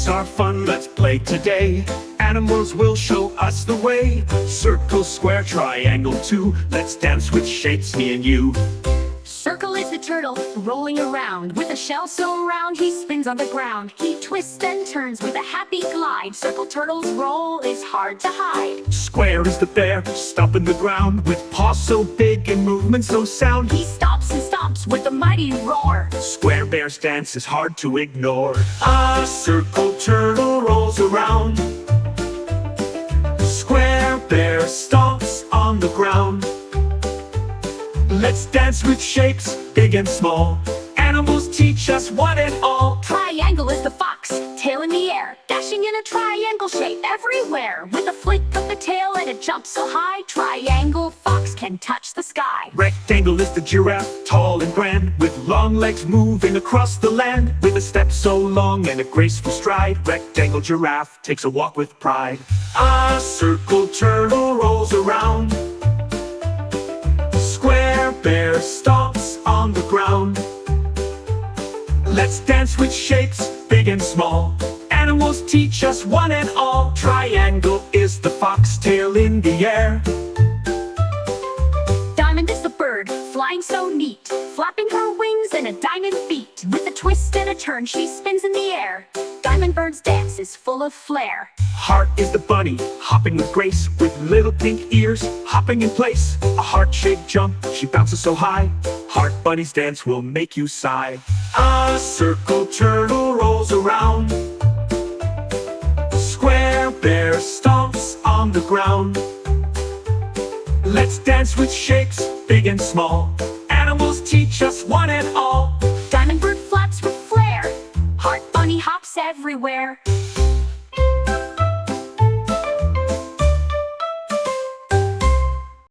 shapes are fun, let's play today. Animals will show us the way. Circle, square, triangle too. Let's dance with shapes, me and you. Circle is the turtle, rolling around. With a shell so round, he spins on the ground. He twists and turns with a happy glide. Circle turtle's roll is hard to hide. Square is the bear, stomping the ground. With paws so big and movement so sound. He stops and stomps with a mighty roar. Square bear's dance is hard to ignore. A circle turtle rolls around. Square bear stomps on the ground. Let's dance with shapes, big and small. Animals teach us one and all. Triangle is the fox, tail in the air, dashing in a triangle shape everywhere. With a flick of the tail and a jump so high, triangle fox can touch the sky. Rectangle is the giraffe, tall and grand. With long legs moving across the land. With a step so long and a graceful stride, rectangle giraffe takes a walk with pride. A circle turtle rolls around. Square bear stomps on the ground. Let's dance with shapes, big and small. Animals teach us one and all. Triangle is the fox, tail in the air. Diamond is the bird, flying so neat, flapping her wings in a diamond beat. With a twist and a turn, she spins in the air. Diamond bird's dance is full of flair. Heart is the bunny, hopping with grace. With little pink ears, hopping in place. A heart-shaped jump, she bounces so high. Heart bunny's dance will make you sigh. A circle turtle rolls around. Square bear stomps on the ground. Let's dance with shapes, big and small. Animals teach us one and all. Diamond bird flaps with flair. Heart bunny hops everywhere.